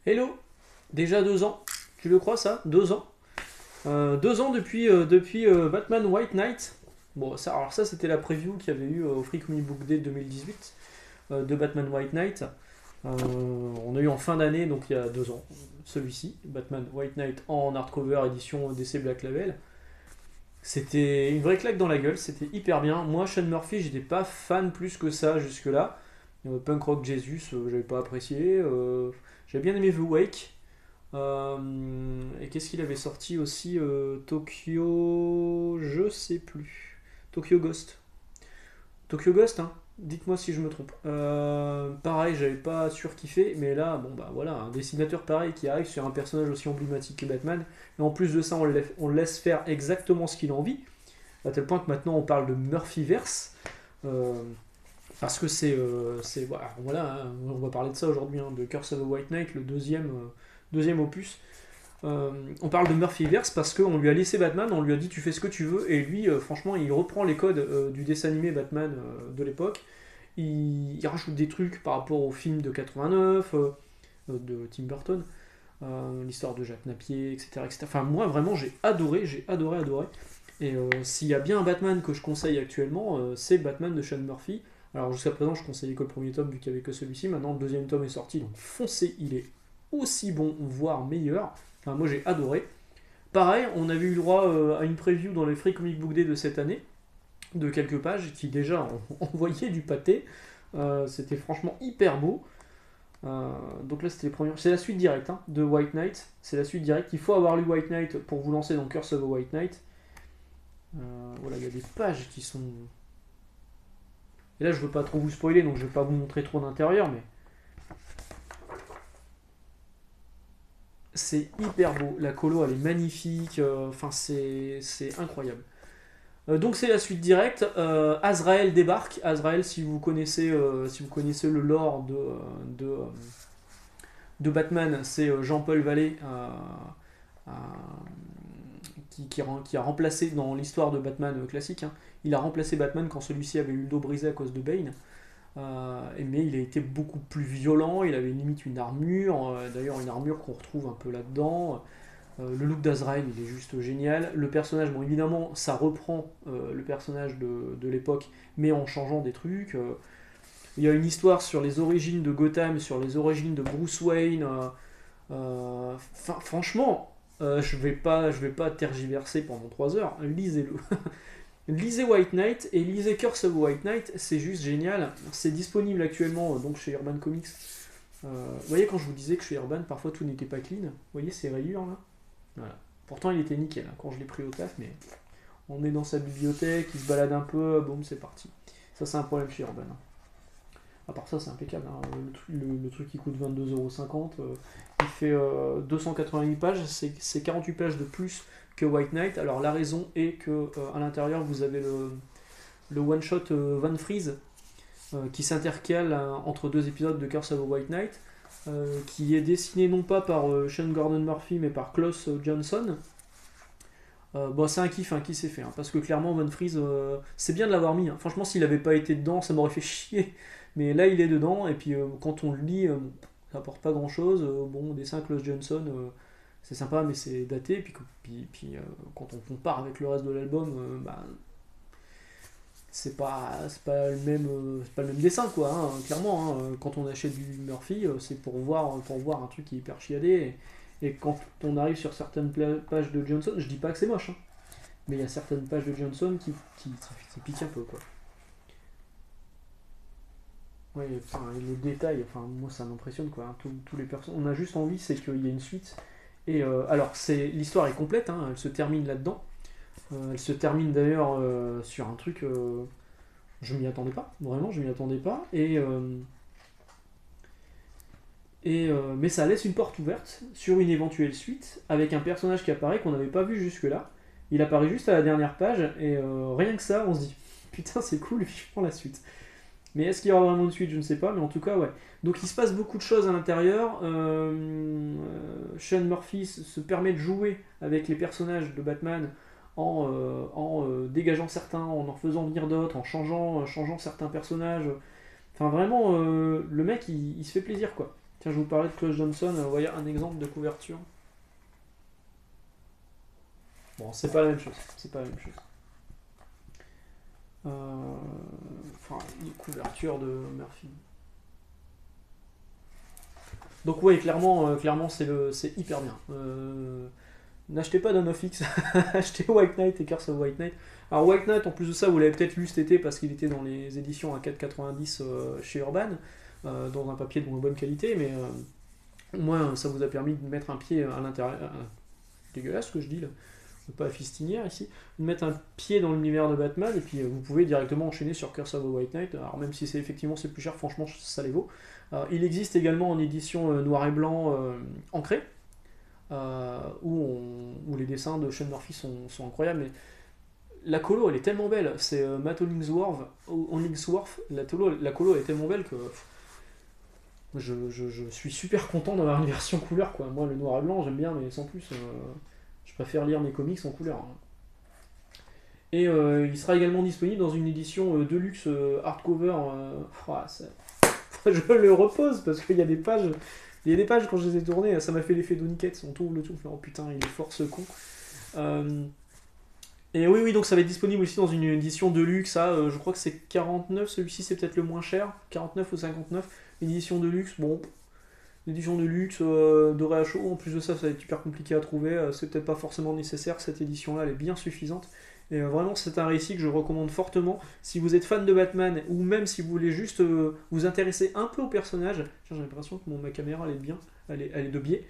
Hello! Déjà 2 ans. Tu le crois ça? 2 ans. 2 ans depuis Batman White Knight. Bon, ça, alors ça c'était la preview qu'il y avait eu au Free Comic Book Day 2018 de Batman White Knight. On a eu en fin d'année, donc il y a 2 ans, celui-ci, Batman White Knight en hardcover édition DC Black Label. C'était une vraie claque dans la gueule, c'était hyper bien. Moi, Sean Murphy, j'étais pas fan plus que ça jusque-là. Punk Rock Jesus, j'avais pas apprécié. J'avais bien aimé The Wake. Et qu'est-ce qu'il avait sorti aussi Tokyo. Je sais plus. Tokyo Ghost. Tokyo Ghost, hein. Dites-moi si je me trompe. Pareil, j'avais pas surkiffé, mais là, bon bah voilà, un dessinateur pareil qui arrive sur un personnage aussi emblématique que Batman, et en plus de ça, on le laisse faire exactement ce qu'il a envie, à tel point que maintenant on parle de Murphyverse, euh, parce que voilà, hein, on va parler de ça aujourd'hui, hein, de Curse of the White Knight, le deuxième opus. On parle de Murphyverse parce qu'on lui a laissé Batman, on lui a dit tu fais ce que tu veux, et lui, franchement, il reprend les codes du dessin animé Batman de l'époque. Il rajoute des trucs par rapport au film de 89 de Tim Burton, l'histoire de Jacques Napier, etc., etc. Enfin, moi, vraiment, j'ai adoré, adoré. Et s'il y a bien un Batman que je conseille actuellement, c'est Batman de Sean Murphy. Alors, jusqu'à présent, je conseillais que le premier tome, vu qu'il n'y avait que celui-ci. Maintenant, le deuxième tome est sorti, donc foncez, il est aussi bon, voire meilleur. Enfin, moi, j'ai adoré. Pareil, on avait eu le droit à une preview dans les Free Comic Book Day de cette année, de quelques pages, qui déjà envoyaient du pâté. C'était franchement hyper beau. Donc là, c'était les premières. C'est la suite directe hein, de White Knight. C'est la suite directe. Il faut avoir lu White Knight pour vous lancer dans Curse of the White Knight. Voilà, il y a des pages qui sont. Et là, je veux pas trop vous spoiler, donc je vais pas vous montrer trop d'intérieur, mais c'est hyper beau. La colo, elle est magnifique. Enfin, c'est incroyable. Donc c'est la suite directe. Azrael débarque. Azrael, si vous connaissez le lore de Batman, c'est Jean-Paul Vallée euh, qui a remplacé dans l'histoire de Batman classique. Hein, il a remplacé Batman quand celui-ci avait eu le dos brisé à cause de Bane. Mais il a été beaucoup plus violent. Il avait limite une armure. D'ailleurs, une armure qu'on retrouve un peu là-dedans. Le look d'Azrael, il est juste génial. Le personnage, bon, évidemment, ça reprend le personnage de l'époque, mais en changeant des trucs. Il y a une histoire sur les origines de Gotham, sur les origines de Bruce Wayne. Franchement, je vais pas tergiverser pendant 3 heures. Lisez-le. Lisez White Knight et lisez Curse of White Knight, c'est juste génial. C'est disponible actuellement donc chez Urban Comics. Vous voyez, quand je vous disais que chez Urban, parfois tout n'était pas clean. Vous voyez ces rayures là. Voilà. Pourtant, il était nickel hein, quand je l'ai pris au taf, mais on est dans sa bibliothèque, il se balade un peu, boum, c'est parti. Ça, c'est un problème chez Urban. Hein. À part ça, c'est impeccable. Hein. Le truc qui coûte 22,50€, il fait 288 pages, c'est 48 pages de plus que White Knight. Alors, la raison est que à l'intérieur, vous avez le one-shot Van Freeze qui s'intercale entre deux épisodes de Curse of the White Knight. Qui est dessiné non pas par Sean Gordon Murphy mais par Klaus Johnson. Bon, c'est un kiff qui s'est fait, hein, parce que clairement Von Freeze, c'est bien de l'avoir mis. Hein. Franchement, s'il avait pas été dedans, ça m'aurait fait chier. Mais là, il est dedans, et puis quand on le lit, ça apporte pas grand chose. Bon, dessin Klaus Johnson, c'est sympa, mais c'est daté. Puis, quand on compare avec le reste de l'album, bah, c'est pas le même dessin quoi hein, clairement hein. Quand on achète du Murphy c'est pour voir un truc qui est hyper chiadé et quand on arrive sur certaines pages de Johnson, je dis pas que c'est moche hein, mais il y a certaines pages de Johnson qui piquent un peu quoi. Ouais, enfin les détails, enfin moi ça m'impressionne quoi hein. Tous les personnages, on a juste envie c'est qu'il y ait une suite et alors c'est l'histoire est complète hein, elle se termine là-dedans. Elle se termine d'ailleurs sur un truc. Je m'y attendais pas, vraiment, je m'y attendais pas. Mais ça laisse une porte ouverte sur une éventuelle suite avec un personnage qui apparaît qu'on n'avait pas vu jusque-là. Il apparaît juste à la dernière page et rien que ça, on se dit putain, c'est cool, je prends la suite. Mais est-ce qu'il y aura vraiment une suite? Je ne sais pas, mais en tout cas, ouais. Donc il se passe beaucoup de choses à l'intérieur. Sean Murphy se permet de jouer avec les personnages de Batman en dégageant certains, en faisant venir d'autres, en changeant certains personnages. Enfin, vraiment, le mec, il se fait plaisir, quoi. Tiens, je vous parlais de Klaus Johnson, vous voyez un exemple de couverture. Bon, c'est pas la même chose. C'est pas la même chose. Enfin, une couverture de Murphy. Donc ouais, clairement c'est hyper bien. N'achetez pas Dawn of X, achetez White Knight et Curse of White Knight. Alors White Knight, en plus de ça, vous l'avez peut-être lu cet été parce qu'il était dans les éditions à 4,90 chez Urban, dans un papier de bonne qualité, mais au moins ça vous a permis de mettre un pied à l'intérieur. Dégueulasse ce que je dis là, pas à fistinière ici, de mettre un pied dans l'univers de Batman, et puis vous pouvez directement enchaîner sur Curse of the White Knight. Alors même si c'est effectivement c'est plus cher, franchement ça les vaut. Il existe également en édition noir et blanc ancrée, où les dessins de Sean Murphy sont incroyables, mais la colo elle est tellement belle, c'est Matt Hollingsworth, la colo elle est tellement belle que je suis super content d'avoir une version couleur, quoi. Moi le noir et blanc j'aime bien, mais sans plus, je préfère lire mes comics en couleur, hein. Et il sera également disponible dans une édition deluxe hardcover. Je le repose parce qu'il y a des pages. Il y a des pages quand je les ai tournées, ça m'a fait l'effet d'Oniket. On tourne le tout, oh putain, il est fort ce con. Et oui, donc ça va être disponible aussi dans une édition deluxe. Je crois que c'est 49, celui-ci c'est peut-être le moins cher, 49 ou 59. Une édition deluxe, bon. L'édition de luxe de réachaud, en plus de ça, ça va être hyper compliqué à trouver, c'est peut-être pas forcément nécessaire, cette édition-là, elle est bien suffisante. Et vraiment, c'est un récit que je recommande fortement. Si vous êtes fan de Batman, ou même si vous voulez juste vous intéresser un peu au personnage, j'ai l'impression que ma caméra, elle est bien, elle est de biais.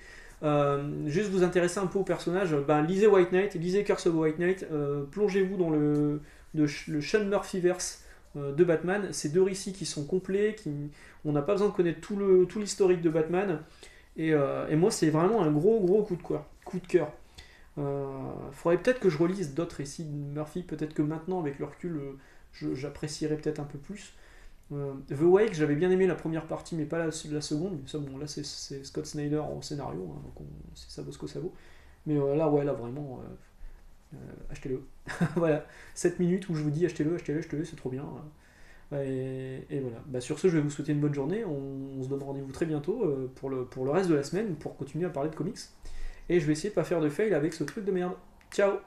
Juste vous intéresser un peu au personnage, lisez White Knight, lisez Curse of White Knight, plongez-vous dans le Sean Murphyverse de Batman. Ces deux récits qui sont complets, on n'a pas besoin de connaître tout l'historique de Batman, et moi c'est vraiment un gros coup de cœur. Faudrait peut-être que je relise d'autres récits de Murphy, peut-être que maintenant avec le recul j'apprécierais peut-être un peu plus. The Wake, j'avais bien aimé la première partie mais pas la seconde, mais ça bon là c'est Scott Snyder au scénario, hein, donc ça vaut ce que ça vaut, mais là vraiment achetez-le. Voilà, 7 minutes où je vous dis achetez-le, c'est trop bien. Et voilà. Sur ce, je vais vous souhaiter une bonne journée. On se donne rendez-vous très bientôt pour le reste de la semaine pour continuer à parler de comics. Et je vais essayer de pas faire de fail avec ce truc de merde. Ciao!